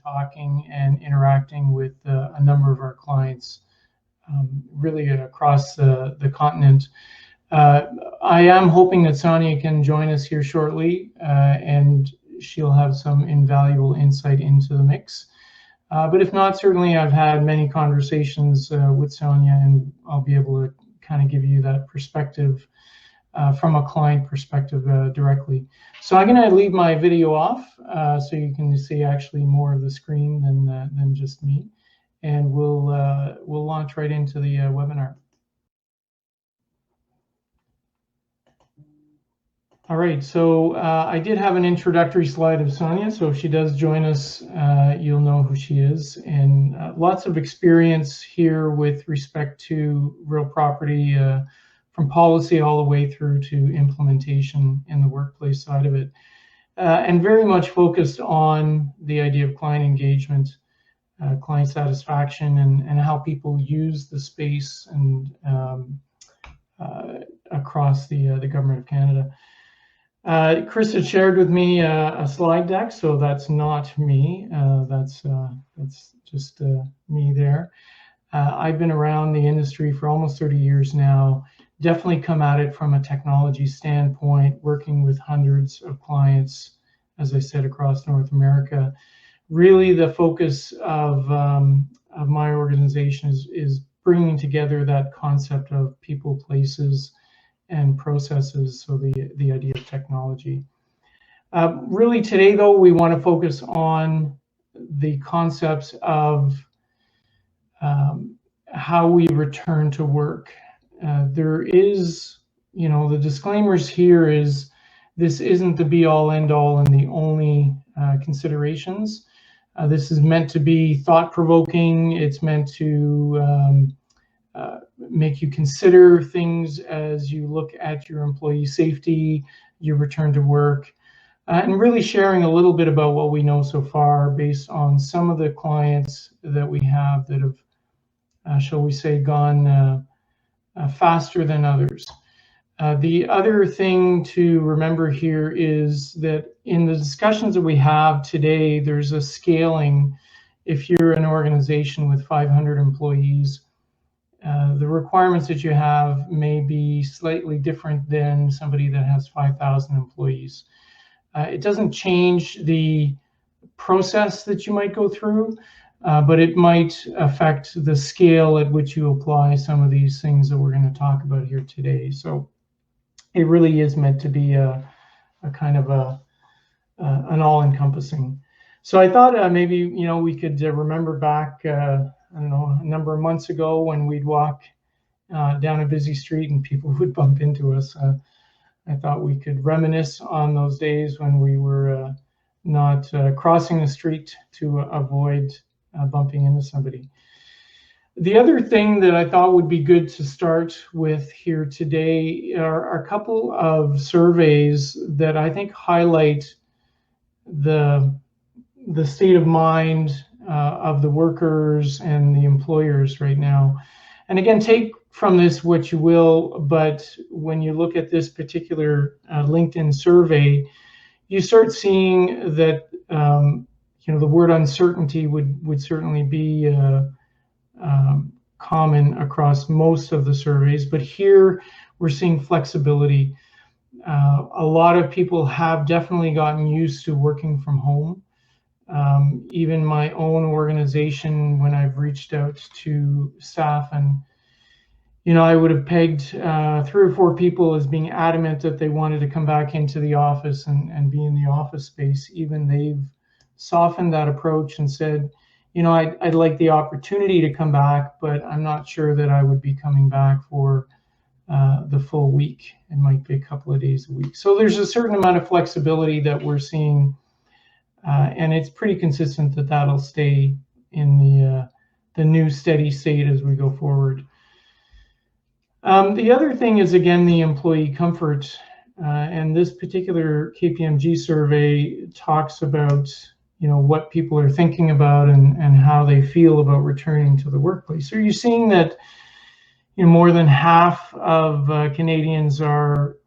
Talking and interacting with a number of our clients, really across the continent. I am hoping that Sonia can join us here shortly, and she'll have some invaluable insight into the mix. But if not, certainly I've had many conversations with Sonia, and I'll be able to kind of give you that perspective from a client perspective directly. So I'm going to leave my video off so you can see actually more of the screen than just me, and we'll launch right into the webinar. All right, so I did have an introductory slide of Sonia, so if she does join us, you'll know who she is, and lots of experience here with respect to real property, from policy all the way through to implementation in the workplace side of it, and very much focused on the idea of client engagement, client satisfaction, and how people use the space and across the Government of Canada. Chris had shared with me a slide deck, so that's not me. That's just me there. I've been around the industry for almost 30 years now. Definitely come at it from a technology standpoint, working with hundreds of clients, as I said, across North America. Really, the focus of my organization is bringing together that concept of people, places, and processes, so the idea of technology. Really today, though, we want to focus on the concepts of how we return to work. There is, the disclaimers here is this isn't the be-all, end-all, and the only considerations. This is meant to be thought-provoking. It's meant to make you consider things as you look at your employee safety, your return to work, and really sharing a little bit about what we know so far based on some of the clients that we have that have, shall we say, gone faster than others. The other thing to remember here is that in the discussions that we have today, there's a scaling. If you're an organization with 500 employees, the requirements that you have may be slightly different than somebody that has 5,000 employees. It doesn't change the process that you might go through, but it might affect the scale at which you apply some of these things that we're going to talk about here today. So it really is meant to be a kind of an all-encompassing. So I thought maybe we could remember back I don't know, a number of months ago when we'd walk down a busy street and people would bump into us. I thought we could reminisce on those days when we were not crossing the street to avoid bumping into somebody. The other thing that I thought would be good to start with here today are a couple of surveys that I think highlight the state of mind of the workers and the employers right now. And again, take from this what you will, but when you look at this particular LinkedIn survey, you start seeing that the word uncertainty would certainly be common across most of the surveys, but here we're seeing flexibility. A lot of people have definitely gotten used to working from home. Even my own organization, when I've reached out to staff, and I would have pegged 3 or 4 people as being adamant that they wanted to come back into the office and be in the office space. Even they've softened that approach and said, I'd like the opportunity to come back, but I'm not sure that I would be coming back for the full week. It might be a couple of days a week. So there's a certain amount of flexibility that we're seeing. And it's pretty consistent that that'll stay in the new steady state as we go forward. The other thing is, again, the employee comfort. And this particular KPMG survey talks about, what people are thinking about and how they feel about returning to the workplace. So you're seeing that, more than half of Canadians are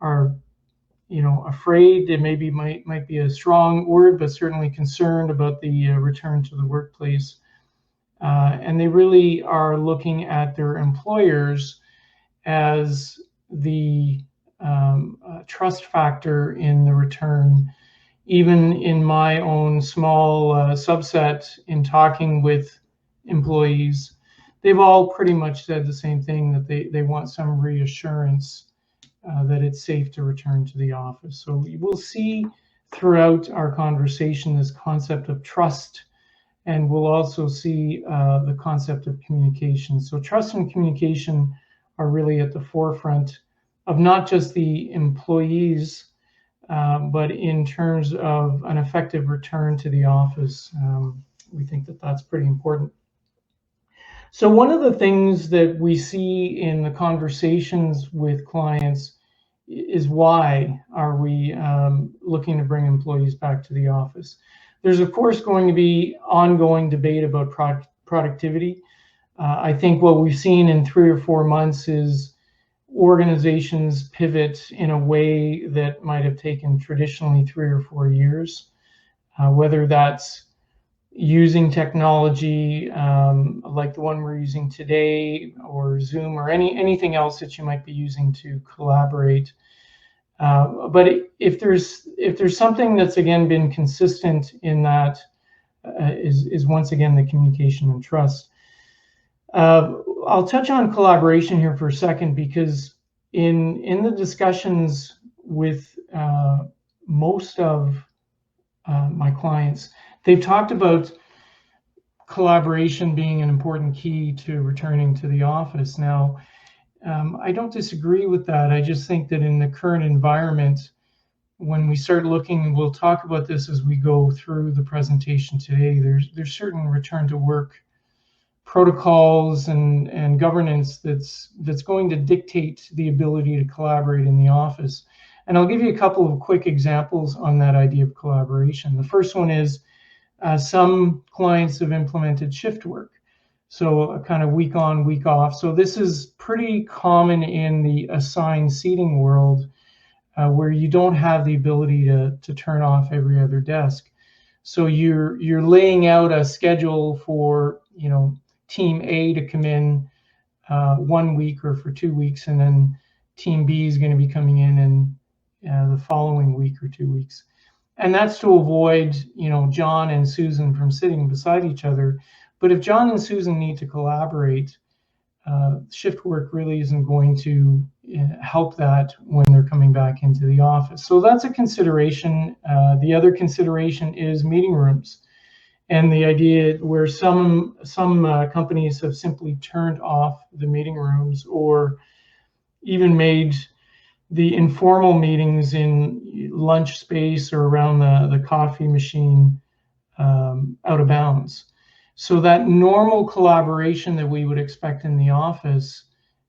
afraid, it maybe might be a strong word, but certainly concerned about the return to the workplace. And they really are looking at their employers as the trust factor in the return. Even in my own small subset, in talking with employees, they've all pretty much said the same thing, that they want some reassurance that it's safe to return to the office. So we'll see throughout our conversation this concept of trust, and we'll also see the concept of communication. So trust and communication are really at the forefront of not just the employees, but in terms of an effective return to the office. We think that that's pretty important. So one of the things that we see in the conversations with clients is, why are we looking to bring employees back to the office? There's of course going to be ongoing debate about productivity. I think what we've seen in 3 or 4 months is organizations pivot in a way that might have taken traditionally 3 or 4 years, whether that's using technology like the one we're using today, or Zoom, or anything else that you might be using to collaborate. But if there's something that's again been consistent in that, is once again the communication and trust. I'll touch on collaboration here for a second, because in the discussions with most of my clients, they've talked about collaboration being an important key to returning to the office. Now, I don't disagree with that. I just think that in the current environment, when we start looking, we'll talk about this as we go through the presentation today, there's certain return to work protocols and governance that's going to dictate the ability to collaborate in the office. And I'll give you a couple of quick examples on that idea of collaboration. The first one is some clients have implemented shift work, so a kind of week on, week off. So this is pretty common in the assigned seating world, where you don't have the ability to turn off every other desk. So you're laying out a schedule for team A to come in 1 week or for 2 weeks, and then team B is going to be coming in the following week or 2 weeks. And that's to avoid John and Susan from sitting beside each other. But if John and Susan need to collaborate, shift work really isn't going to help that when they're coming back into the office. So that's a consideration. The other consideration is meeting rooms, and the idea where some companies have simply turned off the meeting rooms, or even made the informal meetings in lunch space or around the coffee machine out of bounds. So that normal collaboration that we would expect in the office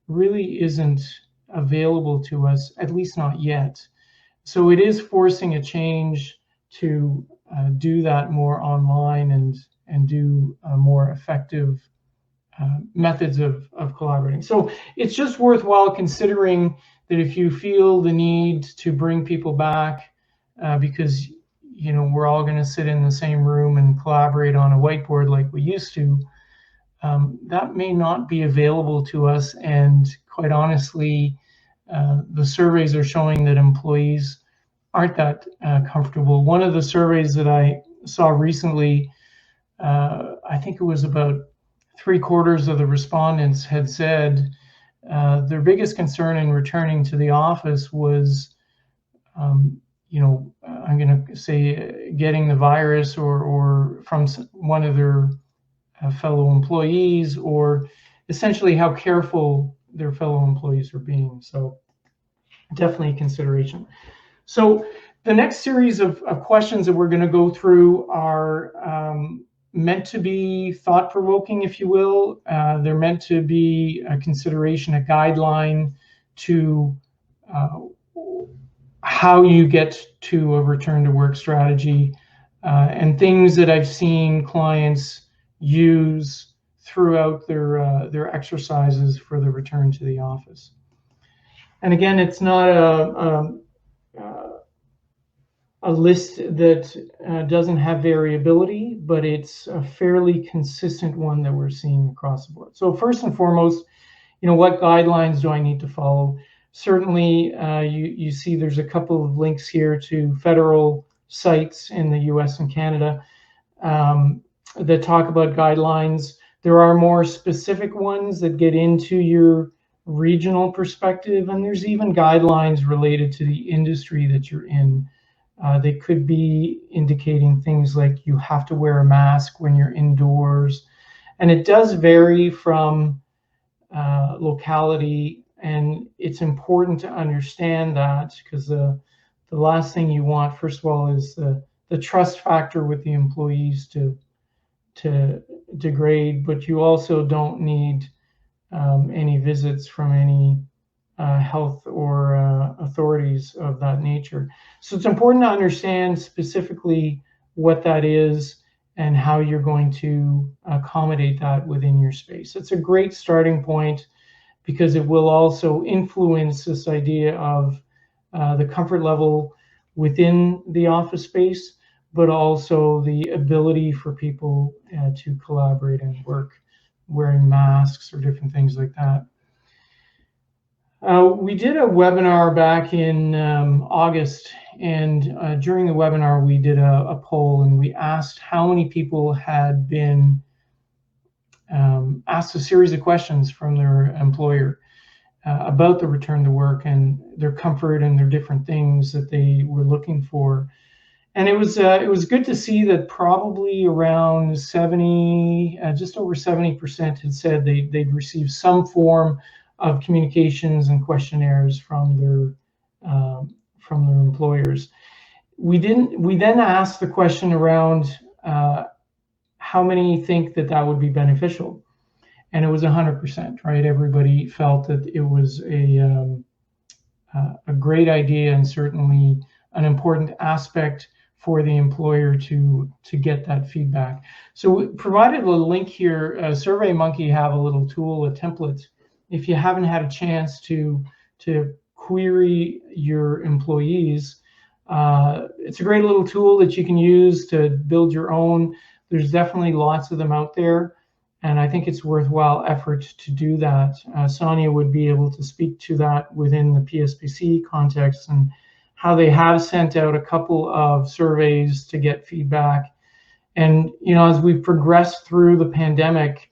really isn't available to us, at least not yet. So it is forcing a change to do that more online and do more effective methods of collaborating. So it's just worthwhile considering that if you feel the need to bring people back because we're all going to sit in the same room and collaborate on a whiteboard like we used to, that may not be available to us. And quite honestly, the surveys are showing that employees aren't that comfortable. One of the surveys that I saw recently, I think it was about 3/4 of the respondents had said their biggest concern in returning to the office was, I'm going to say, getting the virus or from one of their fellow employees, or essentially how careful their fellow employees are being. So definitely a consideration. So the next series of questions that we're going to go through are meant to be thought-provoking, if you will. They're meant to be a consideration, a guideline to how you get to a return to work strategy, and things that I've seen clients use throughout their exercises for the return to the office. And again, it's not a list that doesn't have variability, but it's a fairly consistent one that we're seeing across the board. So first and foremost, what guidelines do I need to follow? Certainly, you see there's a couple of links here to federal sites in the US and Canada that talk about guidelines. There are more specific ones that get into your regional perspective, and there's even guidelines related to the industry that you're in. They could be indicating things like you have to wear a mask when you're indoors. And it does vary from locality, and it's important to understand that, because the last thing you want, first of all, is the trust factor with the employees to degrade, but you also don't need any visits from any health or authorities of that nature. So it's important to understand specifically what that is and how you're going to accommodate that within your space. It's a great starting point because it will also influence this idea of the comfort level within the office space, but also the ability for people to collaborate and work wearing masks or different things like that. We did a webinar back in August, and during the webinar we did a poll, and we asked how many people had been asked a series of questions from their employer about the return to work and their comfort and their different things that they were looking for. And it was good to see that probably around 70, just over 70% had said they'd received some form of communications and questionnaires from their employers. We then asked the question around how many think that would be beneficial, and it was 100%. Right, everybody felt that it was a great idea and certainly an important aspect for the employer to get that feedback. So we provided a link here. SurveyMonkey have a little tool, a template. If you haven't had a chance to query your employees, it's a great little tool that you can use to build your own. There's definitely lots of them out there, and I think it's worthwhile effort to do that. Sonia would be able to speak to that within the PSPC context and how they have sent out a couple of surveys to get feedback. And as we've progressed through the pandemic,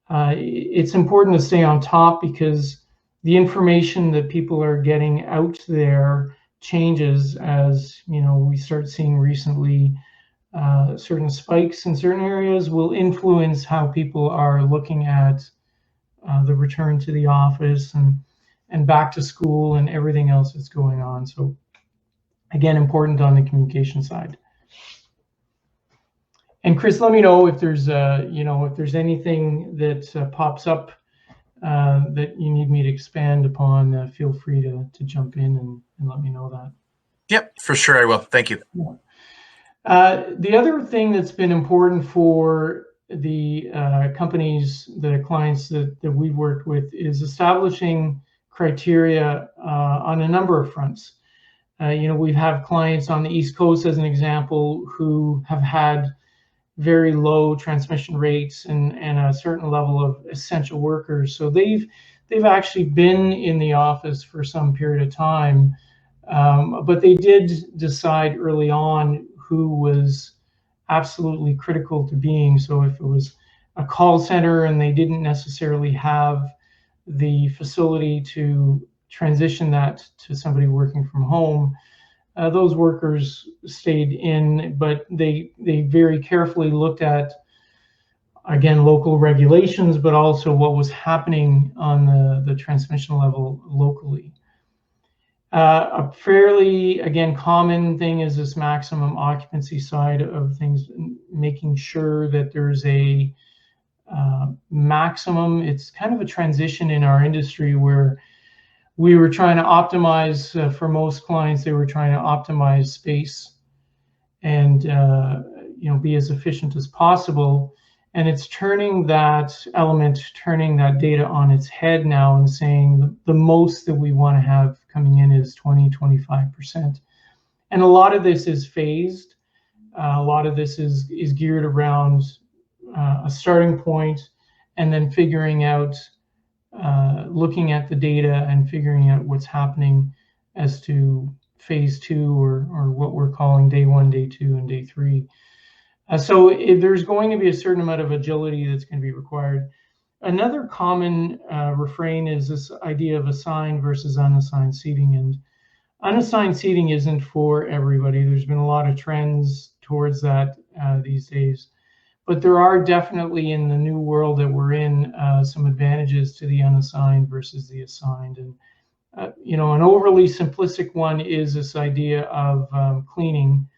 it's important to stay on top, because the information that people are getting out there changes as we start seeing recently. Certain spikes in certain areas will influence how people are looking at the return to the office and back to school and everything else that's going on. So again, important on the communication side. And Chris, let me know if there's if there's anything that pops up that you need me to expand upon. Feel free to jump in and let me know that. Yep, for sure I will. Thank you. The other thing that's been important for the companies, the clients that we've worked with, is establishing criteria on a number of fronts. We have clients on the East Coast, as an example, who have had very low transmission rates and a certain level of essential workers. So they've actually been in the office for some period of time, but they did decide early on who was absolutely critical to being. So if it was a call center and they didn't necessarily have the facility to transition that to somebody working from home, those workers stayed in, but they very carefully looked at, again, local regulations, but also what was happening on the transmission level locally. A fairly, again, common thing is this maximum occupancy side of things, making sure that there's a maximum. It's kind of a transition in our industry where we were trying to optimize, for most clients, they were trying to optimize space and be as efficient as possible. And it's turning that data on its head now and saying the most that we want to have coming in is 20-25%. And a lot of this is phased. A lot of this is geared around a starting point, and then figuring out, looking at the data and figuring out what's happening as to phase 2, or what we're calling day 1, day 2, and day 3. So there's going to be a certain amount of agility that's going to be required. Another common refrain is this idea of assigned versus unassigned seating. And unassigned seating isn't for everybody. There's been a lot of trends towards that these days. But there are definitely, in the new world that we're in, some advantages to the unassigned versus the assigned. And an overly simplistic one is this idea of cleaning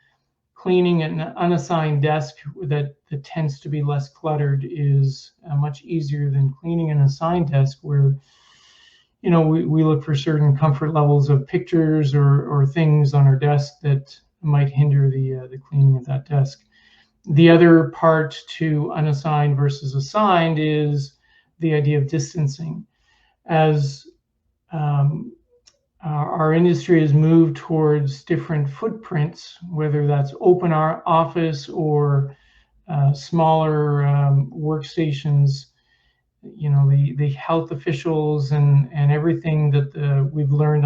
an unassigned desk that tends to be less cluttered is much easier than cleaning an assigned desk, where we look for certain comfort levels of pictures or things on our desk that might hinder the cleaning of that desk. The other part to unassigned versus assigned is the idea of distancing. As our industry has moved towards different footprints, whether that's open office or smaller workstations, the health officials and everything that we've learned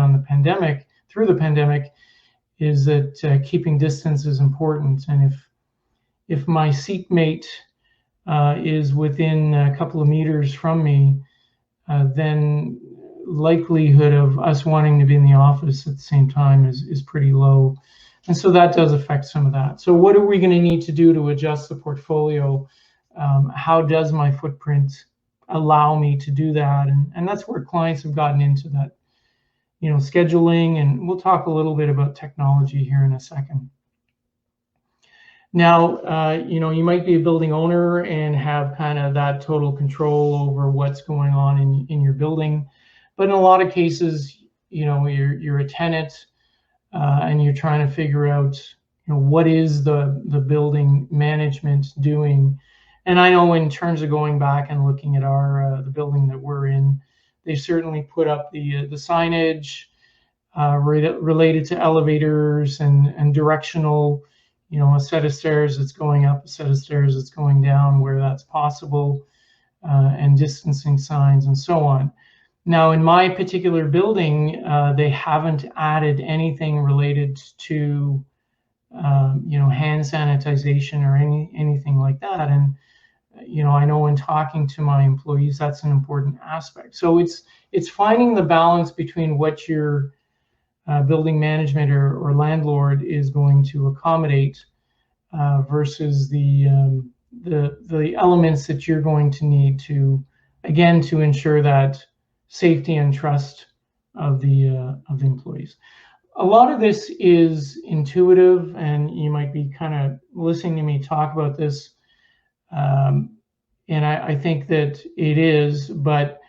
through the pandemic, is that keeping distance is important. And if my seatmate is within a couple of meters from me, then likelihood of us wanting to be in the office at the same time is pretty low. And so that does affect some of that. So what are we going to need to do to adjust the portfolio? How does my footprint allow me to do that? And that's where clients have gotten into that, scheduling. And we'll talk a little bit about technology here in a second. Now, you might be a building owner and have kind of that total control over what's going on in your building. But in a lot of cases, you're a tenant, and you're trying to figure out, what is the building management doing. And I know, in terms of going back and looking at the building that we're in, they certainly put up the signage related to elevators and directional, a set of stairs that's going up, a set of stairs that's going down where that's possible, and distancing signs and so on. Now, in my particular building, they haven't added anything related to, hand sanitization or anything like that. And, I know, in talking to my employees, that's an important aspect. So it's finding the balance between what your building management or landlord is going to accommodate versus the elements that you're going to need to ensure that safety and trust of the employees. A lot of this is intuitive, and you might be kind of listening to me talk about this, and I think that it is. But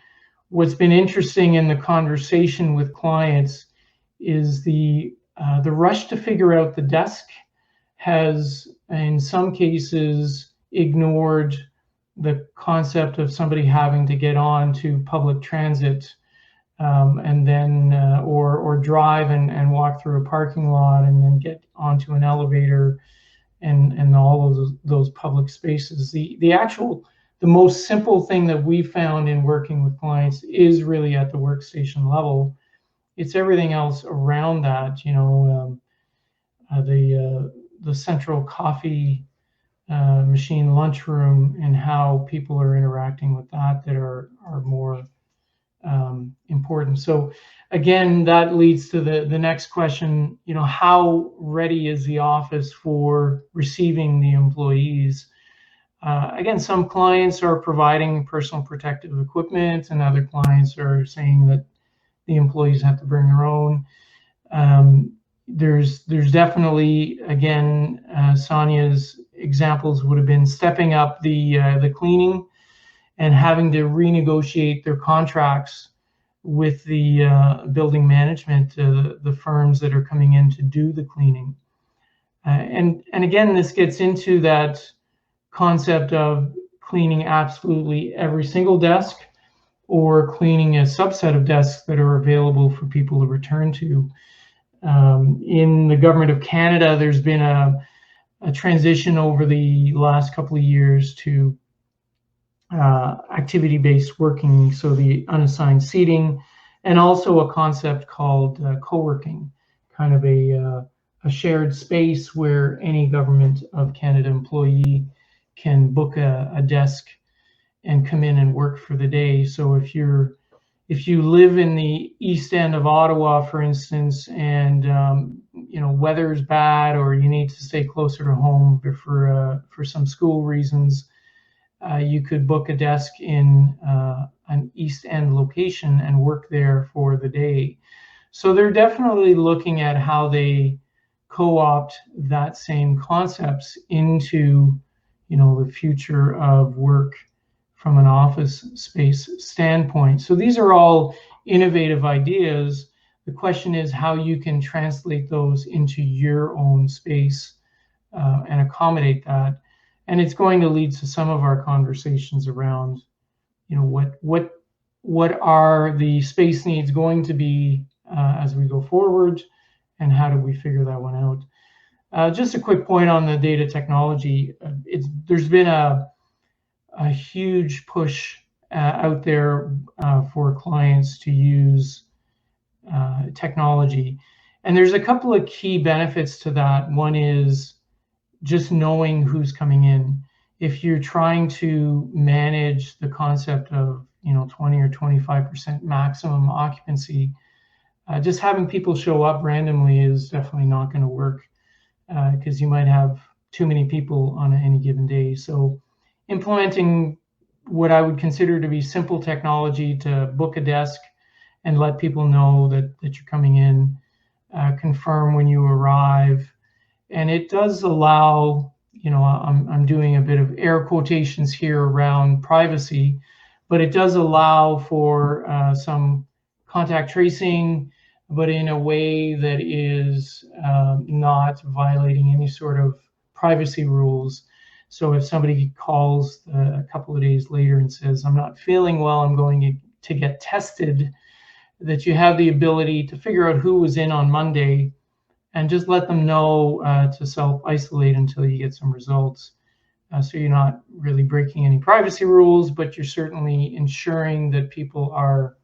what's been interesting in the conversation with clients is the rush to figure out the desk has, in some cases, ignored the concept of somebody having to get on to public transit, and then or drive and walk through a parking lot and then get onto an elevator and all of those public spaces. The most simple thing that we found in working with clients is really at the workstation level. It's everything else around that, the central coffee machine lunchroom, and how people are interacting with that are more important. So again, that leads to the next question, how ready is the office for receiving the employees? Again, some clients are providing personal protective equipment, and other clients are saying that the employees have to bring their own. There's definitely, again, Sonia's examples would have been stepping up the cleaning and having to renegotiate their contracts with the building management, the firms that are coming in to do the cleaning. And again, this gets into that concept of cleaning absolutely every single desk, or cleaning a subset of desks that are available for people to return to. In the government of Canada, there's been a transition over the last couple of years to activity-based working, so the unassigned seating, and also a concept called co-working, kind of a shared space where any government of Canada employee can book a desk and come in and work for the day. So if you live in the east end of Ottawa, for instance, and weather's bad, or you need to stay closer to home for some school reasons, you could book a desk in an east end location and work there for the day. So they're definitely looking at how they co-opt that same concepts into the future of work from an office space standpoint. So these are all innovative ideas. The question is how you can translate those into your own space and accommodate that. And it's going to lead to some of our conversations around, what are the space needs going to be as we go forward, and how do we figure that one out? Just a quick point on the data technology. There's been a huge push out there for clients to use technology. And there's a couple of key benefits to that. One is just knowing who's coming in. If you're trying to manage the concept of 20 or 25% maximum occupancy, just having people show up randomly is definitely not going to work because you might have too many people on any given day. So implementing what I would consider to be simple technology to book a desk and let people know that you're coming in, confirm when you arrive. And it does allow, I'm doing a bit of air quotations here around privacy, but it does allow for some contact tracing, but in a way that is not violating any sort of privacy rules. So if somebody calls a couple of days later and says, I'm not feeling well, I'm going to get tested, that you have the ability to figure out who was in on Monday and just let them know to self-isolate until you get some results. So you're not really breaking any privacy rules, but you're certainly ensuring that people are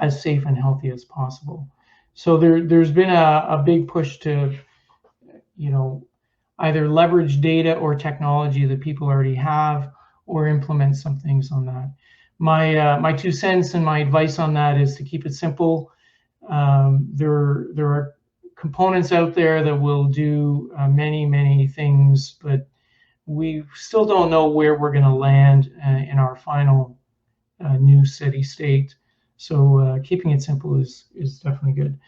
as safe and healthy as possible. So there's been a big push to, either leverage data or technology that people already have, or implement some things on that. My 2 cents and my advice on that is to keep it simple. There are components out there that will do many things, but we still don't know where we're going to land in our final new steady state. So keeping it simple is definitely good.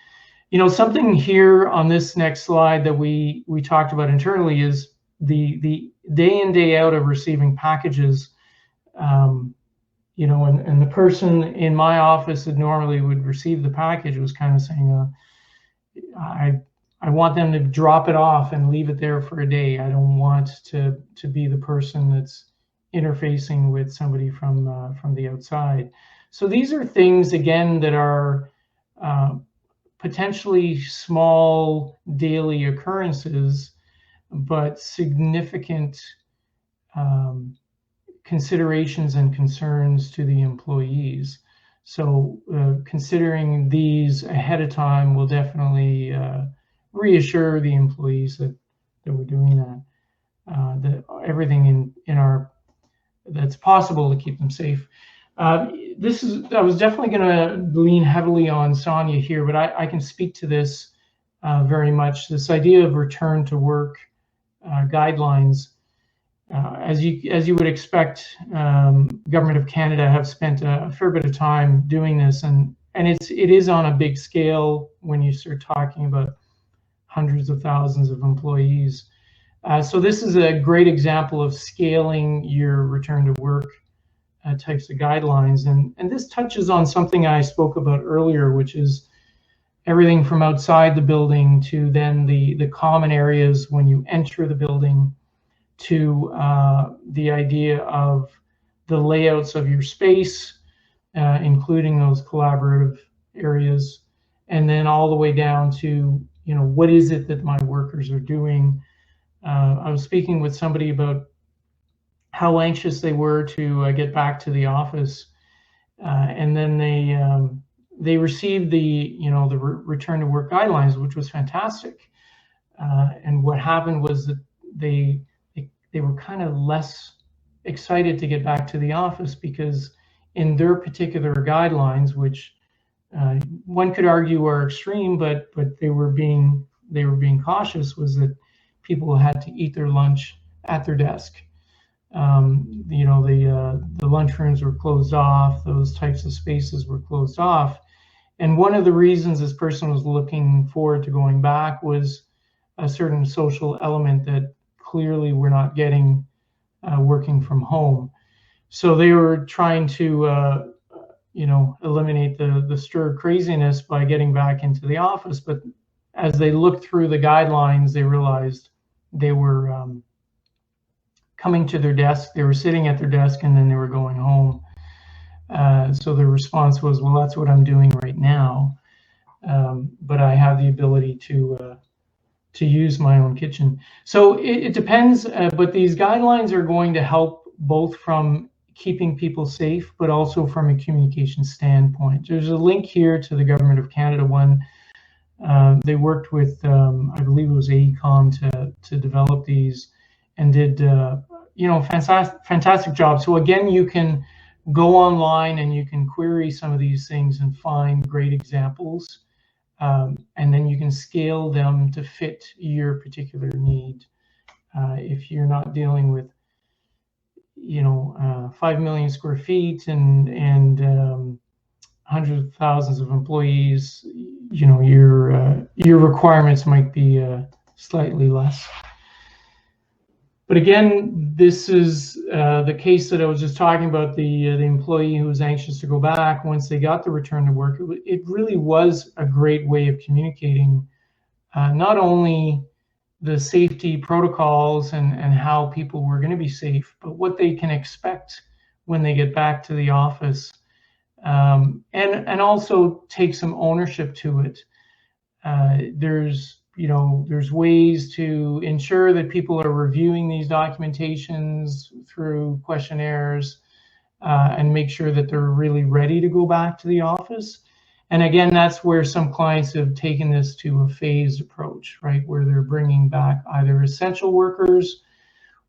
Something here on this next slide that we talked about internally is the day in, day out of receiving packages. And the person in my office that normally would receive the package was kind of saying, I want them to drop it off and leave it there for a day. I don't want to be the person that's interfacing with somebody from the outside. So these are things, again, that are potentially small daily occurrences, but significant considerations and concerns to the employees. So considering these ahead of time will definitely reassure the employees that we're doing that everything in our that's possible to keep them safe. I was definitely going to lean heavily on Sonia here, but I can speak to this very much. This idea of return to work guidelines, as you would expect, Government of Canada have spent a fair bit of time doing this, and it is on a big scale when you start talking about hundreds of thousands of employees. So this is a great example of scaling your return to work types of guidelines. And this touches on something I spoke about earlier, which is everything from outside the building to then the common areas when you enter the building, to the idea of the layouts of your space, including those collaborative areas, and then all the way down to, what is it that my workers are doing. I was speaking with somebody about how anxious they were to get back to the office, and then they received the return to work guidelines, which was fantastic. And what happened was that they were kind of less excited to get back to the office, because in their particular guidelines, which one could argue are extreme, but they were being cautious, was that people had to eat their lunch at their desk. The lunchrooms were closed off. Those types of spaces were closed off. And one of the reasons this person was looking forward to going back was a certain social element that clearly we're not getting working from home. So they were trying to eliminate the stir craziness by getting back into the office. But as they looked through the guidelines, they realized they were coming to their desk, they were sitting at their desk, and then they were going home. So the response was, well, that's what I'm doing right now, but I have the ability to use my own kitchen. So it depends, but these guidelines are going to help both from keeping people safe, but also from a communication standpoint. There's a link here to the Government of Canada one. They worked with, I believe it was AECOM to develop these, and did fantastic job. So again, you can go online and you can query some of these things and find great examples, and then you can scale them to fit your particular need. If you're not dealing with 5 million square feet and hundreds of thousands of employees, your requirements might be slightly less. But again, this is the case that I was just talking about, the employee who was anxious to go back once they got the return to work. It really was a great way of communicating not only the safety protocols and how people were going to be safe, but what they can expect when they get back to the office, and also take some ownership to it. There's ways to ensure that people are reviewing these documentations through questionnaires, and make sure that they're really ready to go back to the office. And again, that's where some clients have taken this to a phased approach, right? Where they're bringing back either essential workers,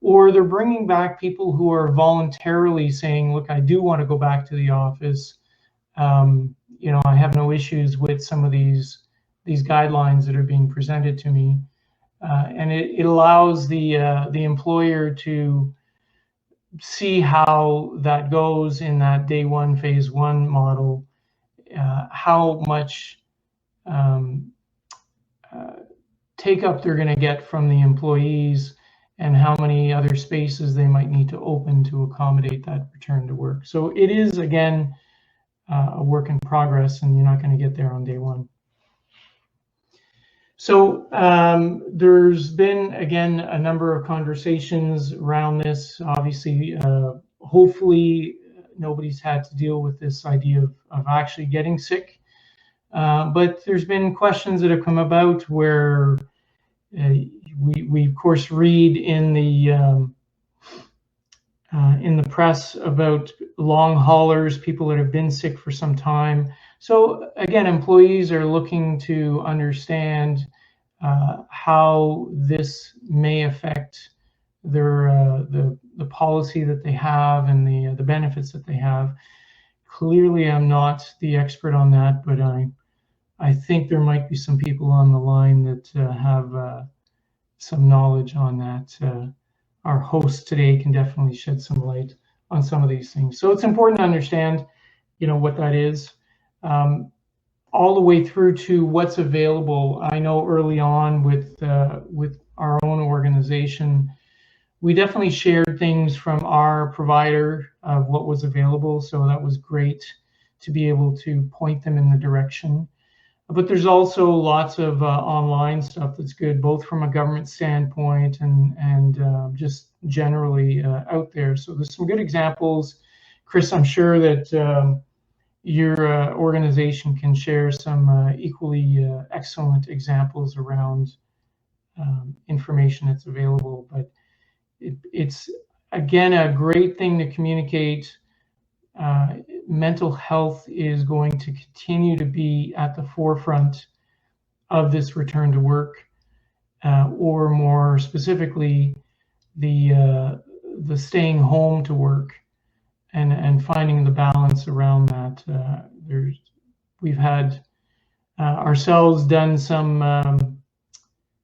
or they're bringing back people who are voluntarily saying, look, I do want to go back to the office. I have no issues with some of these guidelines that are being presented to me. And it allows the employer to see how that goes in that day one, phase one model, how much take up they're going to get from the employees, and how many other spaces they might need to open to accommodate that return to work. So it is, again, a work in progress, and you're not going to get there on day one. So there's been, again, a number of conversations around this. Obviously, hopefully nobody's had to deal with this idea of actually getting sick. But there's been questions that have come about where we of course read in the press about long haulers, people that have been sick for some time. So again, employees are looking to understand how this may affect their the policy that they have and the benefits that they have. Clearly, I'm not the expert on that, but I think there might be some people on the line that have some knowledge on that. Our host today can definitely shed some light on some of these things. So it's important to understand, what that is, all the way through to what's available. I know early on with our own organization, we definitely shared things from our provider of what was available. So that was great to be able to point them in the direction. But there's also lots of online stuff that's good, both from a government standpoint and just generally out there. So there's some good examples. Chris, I'm sure that your organization can share some equally excellent examples around information that's available. But it's, again, a great thing to communicate. Mental health is going to continue to be at the forefront of this return to work, or more specifically, the staying home to work, and finding the balance around that. We've had ourselves done some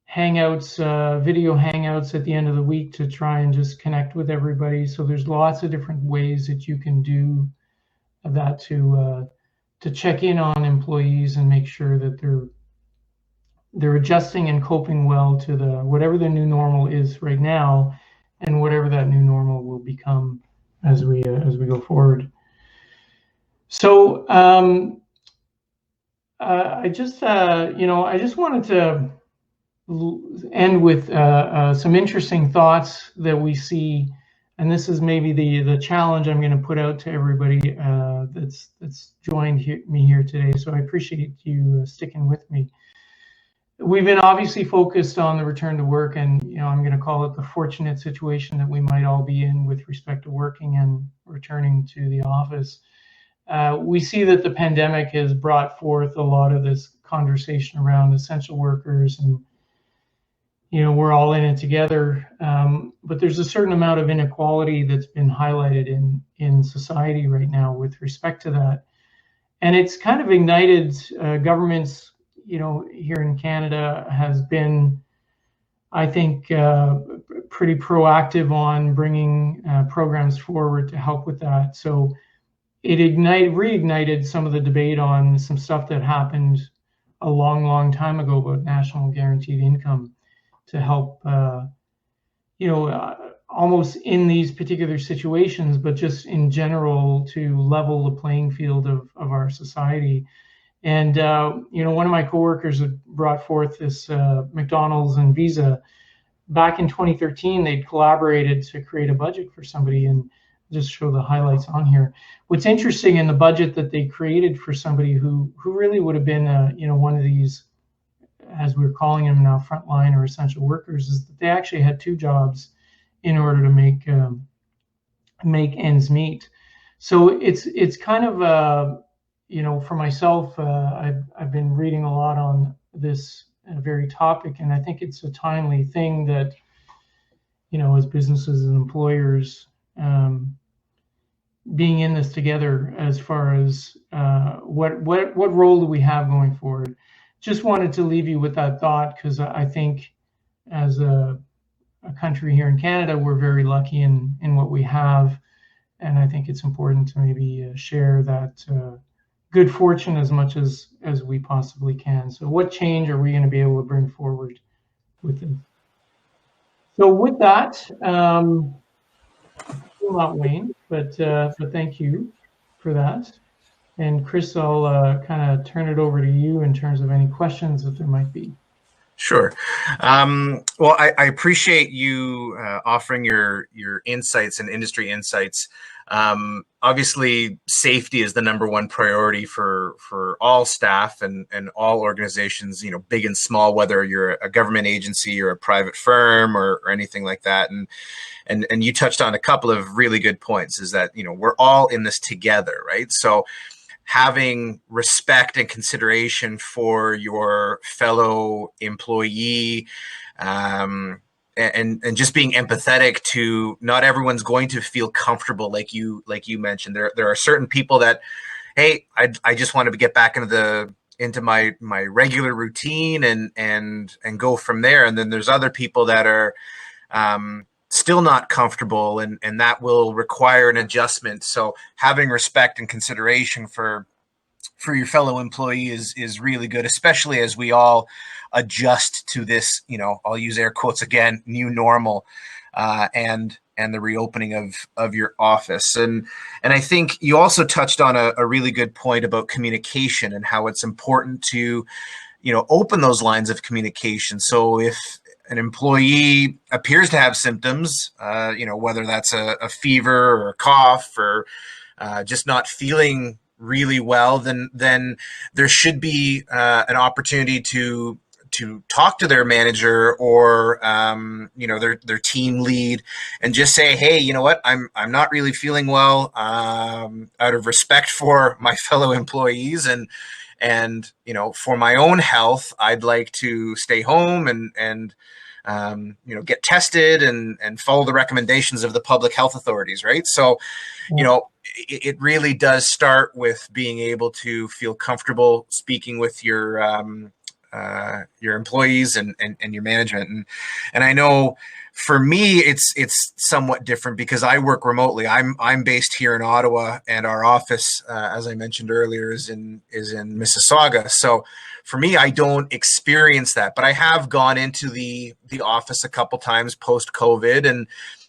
hangouts, video hangouts at the end of the week to try and just connect with everybody. So there's lots of different ways that you can do that to check in on employees and make sure that they're adjusting and coping well to whatever the new normal is right now, and whatever that new normal will become as we go forward. So I just wanted to end with some interesting thoughts that we see, and this is maybe the challenge I'm going to put out to everybody that's joined me here today. So I appreciate you sticking with me. We've been obviously focused on the return to work, and I'm going to call it the fortunate situation that we might all be in with respect to working and returning to the office. We see that the pandemic has brought forth a lot of this conversation around essential workers, and we're all in it together. But there's a certain amount of inequality that's been highlighted in society right now with respect to that, and it's kind of ignited governments. Here in Canada has been, I think, pretty proactive on bringing programs forward to help with that. So it reignited some of the debate on some stuff that happened a long time ago about national guaranteed income, to help, almost in these particular situations, but just in general to level the playing field of our society. And, one of my coworkers had brought forth this McDonald's and Visa. Back in 2013, they'd collaborated to create a budget for somebody, and just show the highlights on here. What's interesting in the budget that they created for somebody who really would have been, one of these, as we're calling them now, frontline or essential workers, is that they actually had two jobs in order to make ends meet. So it's kind of for myself, I've been reading a lot on this very topic, and I think it's a timely thing that, as businesses and employers, being in this together, as far as what role do we have going forward. Just wanted to leave you with that thought, because I think as a country here in Canada, we're very lucky in what we have, and I think it's important to maybe share that good fortune as much as we possibly can. So what change are we going to be able to bring forward with this? So with that, still not Wayne, but thank you for that. And Chris, I'll kind of turn it over to you in terms of any questions that there might be. Sure. Well, I appreciate you offering your insights and industry insights. Obviously, safety is the #1 priority for all staff and all organizations, big and small, whether you're a government agency or a private firm or anything like that. And you touched on a couple of really good points, is that, we're all in this together, right? So having respect and consideration for your fellow employee, and just being empathetic to, not everyone's going to feel comfortable like you mentioned. There are certain people that, hey, I just want to get back into my regular routine and go from there. And then there's other people that are still not comfortable, and that will require an adjustment. So having respect and consideration for your fellow employee is really good, especially as we all adjust to this, I'll use air quotes again, new normal, and the reopening of your office. And I think you also touched on a really good point about communication and how it's important to, open those lines of communication. So if an employee appears to have symptoms, whether that's a fever or a cough or just not feeling really well, then there should be an opportunity to talk to their manager or their team lead and just say, hey, you know what, I'm not really feeling well, out of respect for my fellow employees and for my own health, I'd like to stay home and get tested and follow the recommendations of the public health authorities, right? So, it really does start with being able to feel comfortable speaking with your employees and your management. And I know for me, it's somewhat different because I work remotely. I'm based here in Ottawa, and our office, as I mentioned earlier, is in Mississauga. So for me, I don't experience that, but I have gone into the office a couple times post COVID,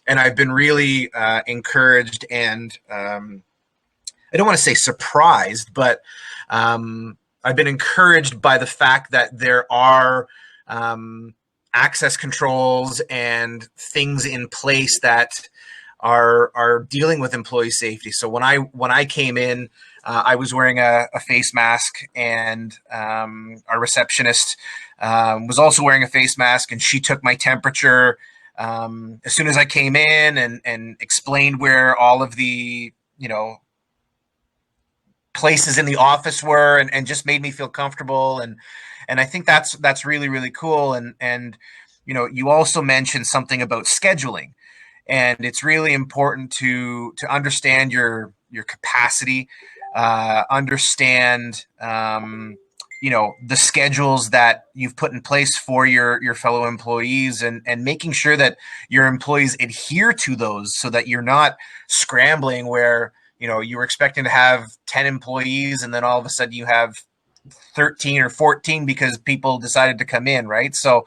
and I've been really encouraged and I don't want to say surprised, but I've been encouraged by the fact that there are access controls and things in place that are dealing with employee safety. So when I came in, I was wearing a face mask, and our receptionist was also wearing a face mask, and she took my temperature as soon as I came in and explained where all of the places in the office were, and just made me feel comfortable. And I think that's really, really cool. And you also mentioned something about scheduling, and it's really important to understand your capacity, understand the schedules that you've put in place for your fellow employees, and making sure that your employees adhere to those, so that you're not scrambling where you were expecting to have 10 employees and then all of a sudden you have 13 or 14 because people decided to come in, right? So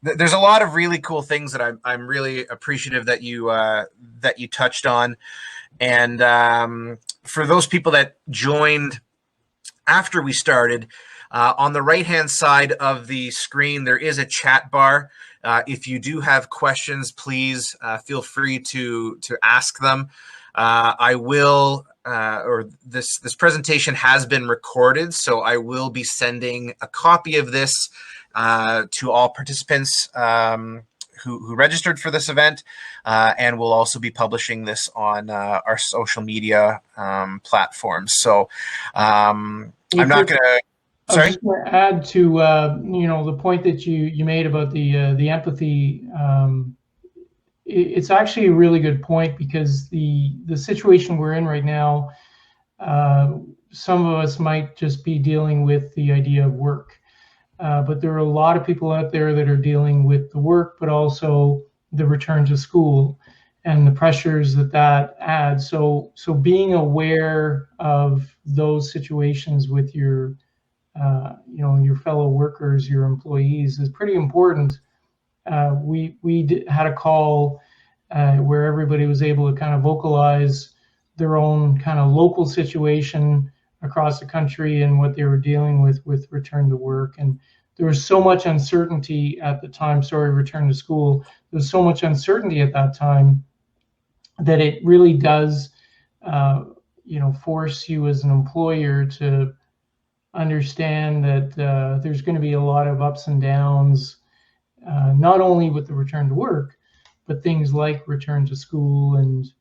there's a lot of really cool things that I'm really appreciative that you touched on. And for those people that joined after we started, on the right-hand side of the screen, there is a chat bar. If you do have questions, please feel free to ask them. I will, this presentation has been recorded, so I will be sending a copy of this to all participants who registered for this event, and we'll also be publishing this on our social media platforms. So I'm not going to. Sorry? I was just going to add to the point that you made about the empathy. It's actually a really good point, because the situation we're in right now, some of us might just be dealing with the idea of work, but there are a lot of people out there that are dealing with the work, but also the return to school and the pressures that adds. So being aware of those situations with your fellow workers, your employees, is pretty important. We had a call where everybody was able to kind of vocalize their own kind of local situation across the country and what they were dealing with return to work. And there was so much uncertainty at the time. Return to school. There was so much uncertainty at that time that it really does, force you as an employer to understand that there's going to be a lot of ups and downs. Not only with the return to work, but things like return to school, and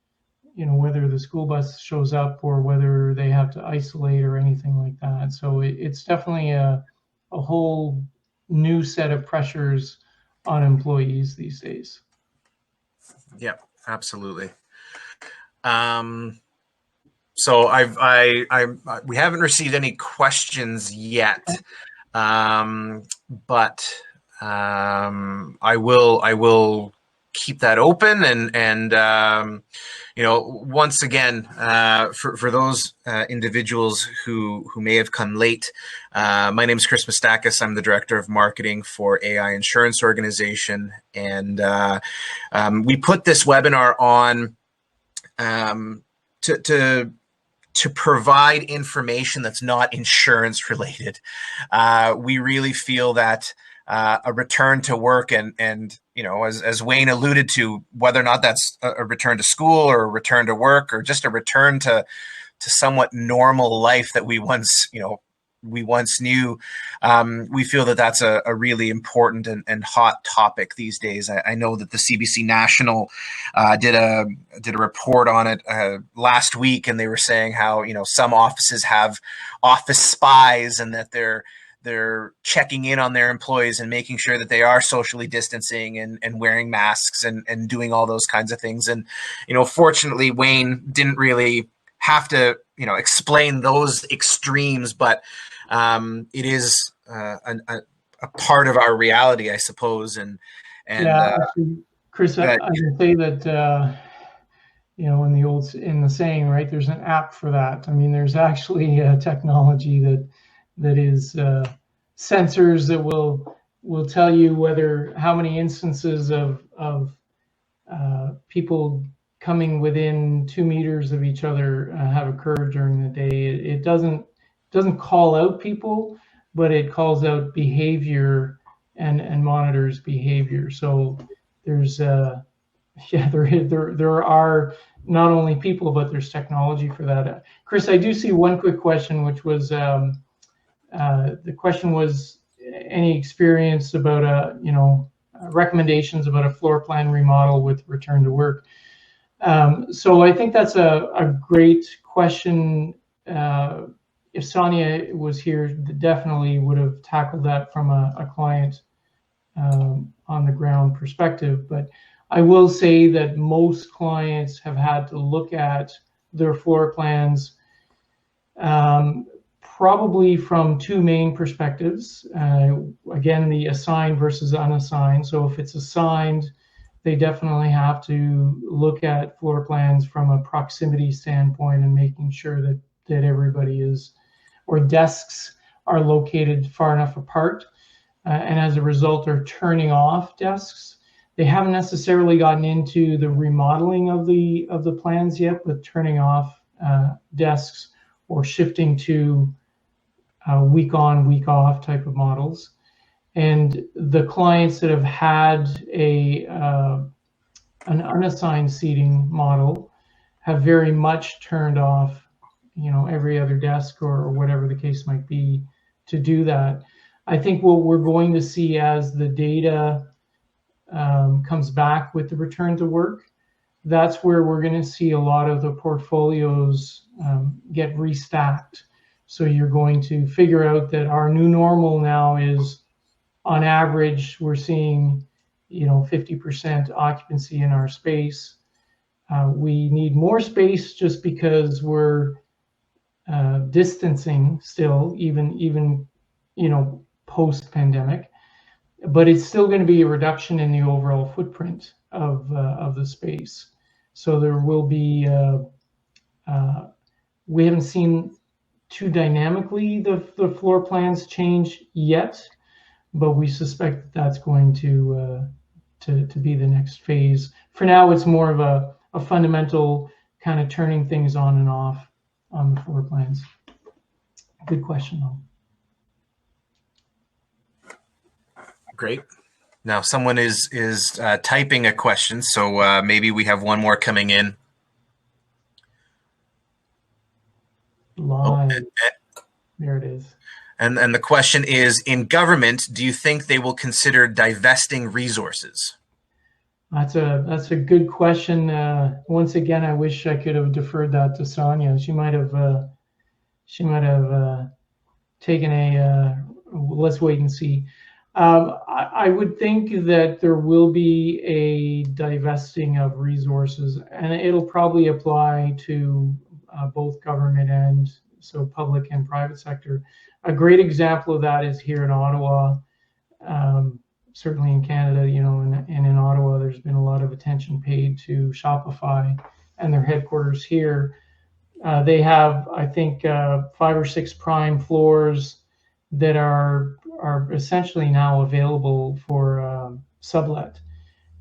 whether the school bus shows up or whether they have to isolate or anything like that. So it's definitely a whole new set of pressures on employees these days. Yeah, absolutely. So we haven't received any questions yet, but I will keep that open, and once again, for those individuals who may have come late, my name is Chris Mistakis. I'm the director of marketing for AI Insurance Organization, and we put this webinar on to provide information that's not insurance related. We really feel that a return to work and as Wayne alluded to, whether or not that's a return to school or a return to work or just a return to somewhat normal life that we once knew. We feel that that's a really important and hot topic these days. I know that the CBC National did a report on it last week, and they were saying how some offices have office spies, and that they're checking in on their employees and making sure that they are socially distancing and wearing masks and doing all those kinds of things. And fortunately, Wayne didn't really have to explain those extremes, but it is a part of our reality, I suppose. And yeah, actually, Chris, I can say that in the saying, right, there's an app for that. I mean, there's actually technology that is sensors that will tell you how many instances of people coming within 2 meters of each other have occurred during the day. It doesn't call out people, but it calls out behavior and monitors behavior. So there's there are not only people, but there's technology for that. Chris, I do see one quick question, which was the question was any experience about recommendations about a floor plan remodel with return to work. So I think that's a great question. If Sonia was here, definitely would have tackled that from a client on the ground perspective. But I will say that most clients have had to look at their floor plans probably from two main perspectives. Again, the assigned versus unassigned. So if it's assigned, they definitely have to look at floor plans from a proximity standpoint and making sure that everybody or desks are located far enough apart, and as a result are turning off desks. They haven't necessarily gotten into the remodeling of the plans yet, but turning off desks or shifting to week on, week off type of models. And the clients that have had an unassigned seating model have very much turned off, every other desk or whatever the case might be to do that. I think what we're going to see as the data comes back with the return to work, that's where we're going to see a lot of the portfolios get restacked. So you're going to figure out that our new normal now is, on average, we're seeing 50% occupancy in our space. We need more space just because we're distancing still, even post-pandemic, but it's still going to be a reduction in the overall footprint of the space. So there will be we haven't seen too dynamically the floor plans change yet, but we suspect that that's going to be the next phase. For now, it's more of a fundamental kind of turning things on and off on the floor plans. Good question, though. Great. Now someone is typing a question, so maybe we have one more coming in. Live. There it is. And the question is, in government, do you think they will consider divesting resources? That's a good question. Once again, I wish I could have deferred that to Sonia. She might have taken a let's wait and see. I would think that there will be a divesting of resources, and it'll probably apply to both government and so public and private sector. A great example of that is here in Ottawa. Certainly in Canada, and in Ottawa, there's been a lot of attention paid to Shopify and their headquarters here. They have, I think, 5 or 6 prime floors that are essentially now available for sublet,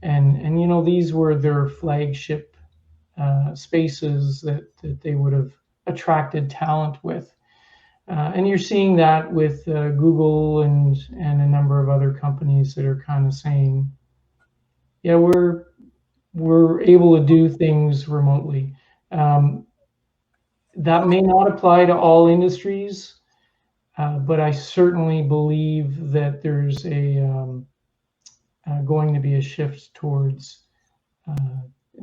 and these were their flagship spaces that they would have attracted talent with. And you're seeing that with Google and a number of other companies that are kind of saying, yeah, we're able to do things remotely. That may not apply to all industries, but I certainly believe that there's going to be a shift towards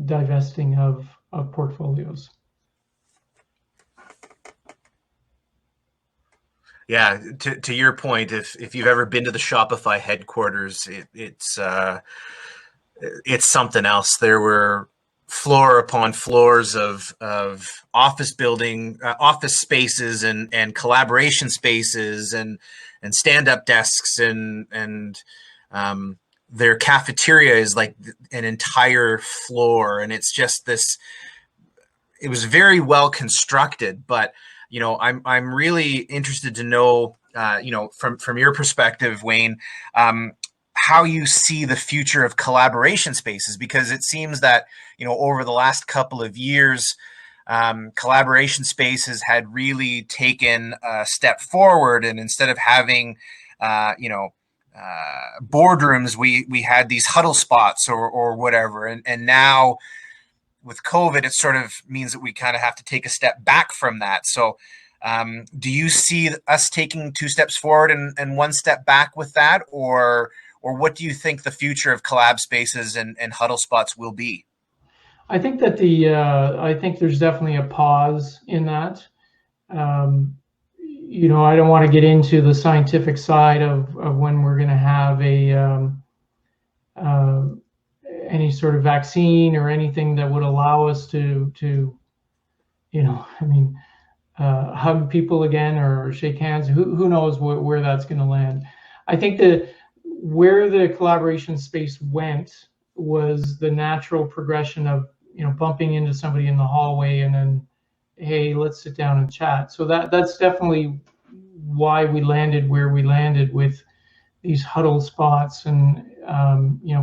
divesting of portfolios. Yeah, to your point, if you've ever been to the Shopify headquarters, it's something else. There were floor upon floors of office building, office spaces, and collaboration spaces, and stand up desks, and their cafeteria is like an entire floor, and it's just this. It was very well constructed, but I'm really interested to know, from your perspective, Wayne, how you see the future of collaboration spaces, because it seems that over the last couple of years, collaboration spaces had really taken a step forward, and instead of having boardrooms, we had these huddle spots or whatever, and now with COVID, it sort of means that we kind of have to take a step back from that. So do you see us taking 2 steps forward and 1 step back with that, or what do you think the future of collab spaces and huddle spots will be? I think that I think there's definitely a pause in that. Um, I don't want to get into the scientific side of when we're going to have uh, any sort of vaccine or anything that would allow us to hug people again or shake hands. Who knows where that's going to land? I think that where the collaboration space went was the natural progression of bumping into somebody in the hallway and then, hey, let's sit down and chat. So that's definitely why we landed where we landed with these huddle spots and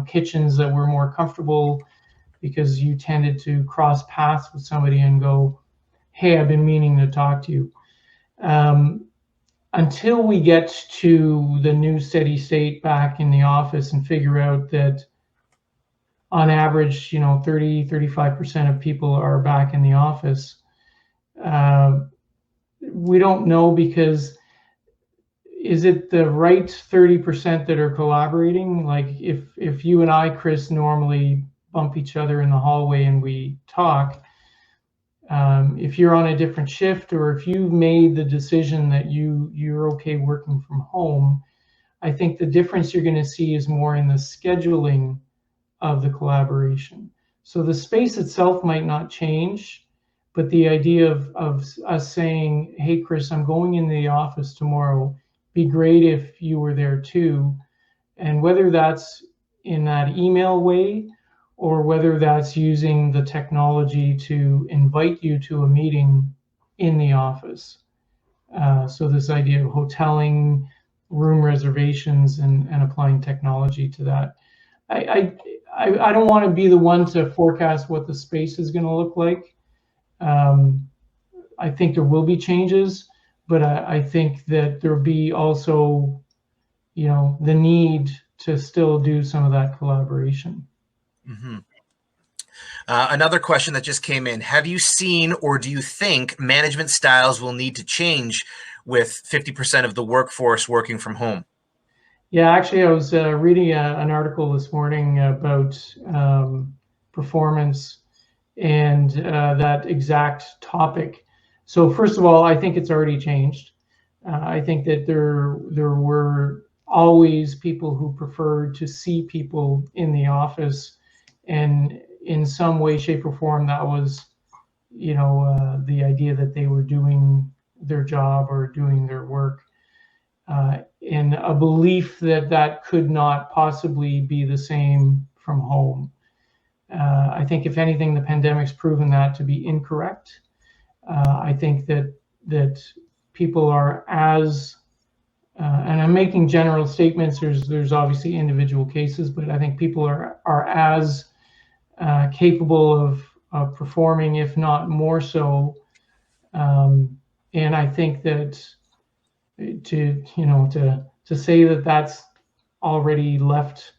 kitchens that were more comfortable, because you tended to cross paths with somebody and go, hey, I've been meaning to talk to you. Until we get to the new steady state back in the office and figure out that on average, 30-35% of people are back in the office. We don't know, because is it the right 30% that are collaborating? Like if you and I, Chris, normally bump each other in the hallway and we talk, if you're on a different shift, or if you've made the decision that you're okay working from home, I think the difference you're going to see is more in the scheduling of the collaboration. So the space itself might not change, but the idea of us saying, hey, Chris, I'm going in the office tomorrow. Be great if you were there too. And whether that's in that email way, or whether that's using the technology to invite you to a meeting in the office. So this idea of hoteling, room reservations, and applying technology to that. I don't want to be the one to forecast what the space is going to look like. I think there will be changes, but I think that there'll be also, the need to still do some of that collaboration. Mm-hmm. Another question that just came in: have you seen, or do you think management styles will need to change with 50% of the workforce working from home? Yeah, actually, I was reading an article this morning about performance and that exact topic. So first of all, I think it's already changed. I think that there were always people who preferred to see people in the office, and in some way, shape, or form, that was, the idea that they were doing their job or doing their work. And a belief that could not possibly be the same from home. I think, if anything, the pandemic's proven that to be incorrect. I think that people are as, and I'm making general statements. There's obviously individual cases, but I think people are as capable of performing, if not more so. And I think that to say that that's already left,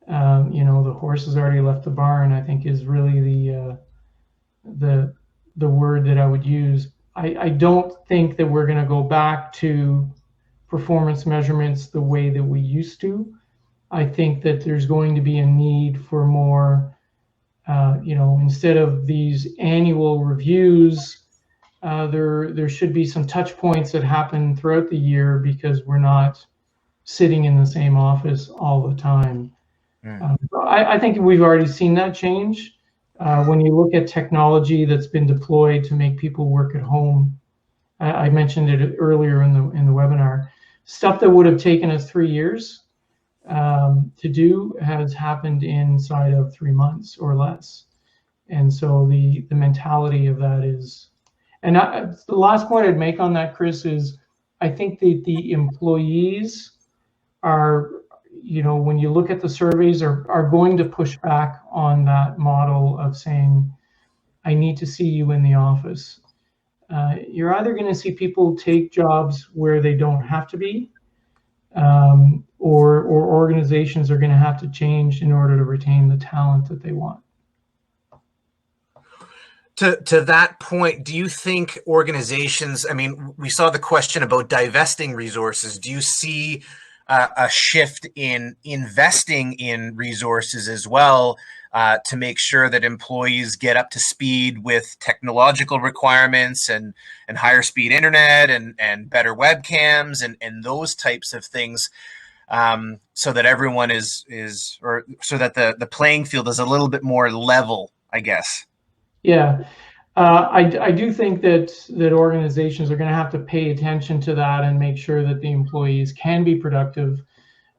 the horse has already left the barn, I think is really the the word that I would use. I don't think that we're going to go back to performance measurements the way that we used to. I think that there's going to be a need for more, instead of these annual reviews, there should be some touch points that happen throughout the year because we're not sitting in the same office all the time. I think we've already seen that change. When you look at technology that's been deployed to make people work at home, I mentioned it earlier in the webinar. Stuff that would have taken us 3 years to do has happened inside of 3 months or less. And so the mentality of that is, and the last point I'd make on that, Chris, is I think that the employees are, when you look at the surveys, are going to push back on that model of saying, I need to see you in the office. You're either going to see people take jobs where they don't have to be, or organizations are going to have to change in order to retain the talent that they want. To that point, do you think organizations, I mean, we saw the question about divesting resources. Do you see a shift in investing in resources as well, to make sure that employees get up to speed with technological requirements and higher speed internet and better webcams and those types of things, so that everyone or so that the playing field is a little bit more level, I guess? Yeah, I do think that organizations are going to have to pay attention to that and make sure that the employees can be productive,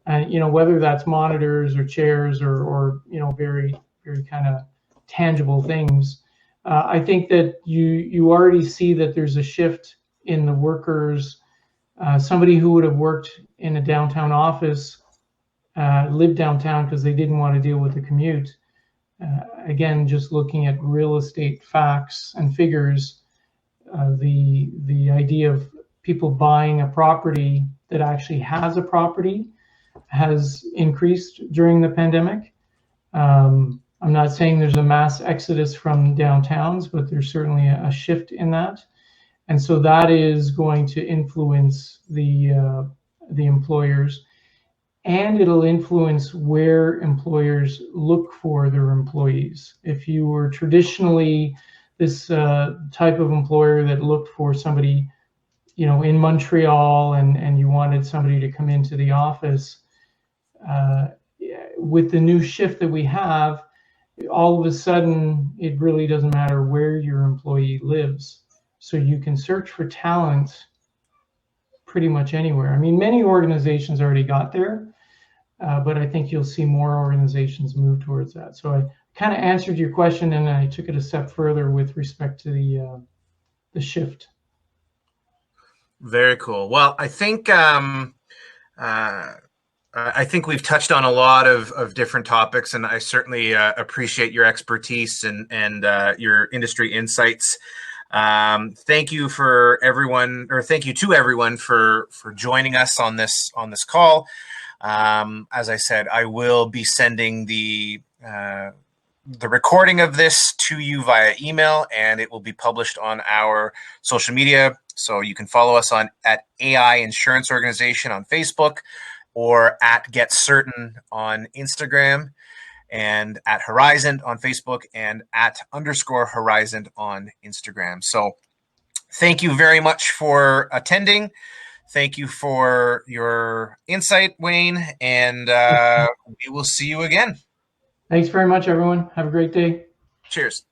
and whether that's monitors or chairs or very very kind of tangible things. I think that you already see that there's a shift in the workers. Somebody who would have worked in a downtown office lived downtown because they didn't want to deal with the commute. Again, just looking at real estate facts and figures, the idea of people buying a property that actually has a property has increased during the pandemic. I'm not saying there's a mass exodus from downtowns, but there's certainly a shift in that, and so that is going to influence the employers. And it'll influence where employers look for their employees. If you were traditionally this type of employer that looked for somebody, in Montreal, and you wanted somebody to come into the office, with the new shift that we have, all of a sudden, it really doesn't matter where your employee lives. So you can search for talent pretty much anywhere. I mean, many organizations already got there, but I think you'll see more organizations move towards that. So I kind of answered your question, and I took it a step further with respect to the shift. Very cool. Well, I think we've touched on a lot of different topics, and I certainly appreciate your expertise and your industry insights. Thank you to everyone for joining us on this call. As I said, I will be sending the recording of this to you via email, and it will be published on our social media. So you can follow us at AI Insurance Organization on Facebook, or at Get Certain on Instagram, and at Horizon on Facebook, and at _Horizon on Instagram. So thank you very much for attending. Thank you for your insight, Wayne, and we will see you again. Thanks very much, everyone. Have a great day. Cheers.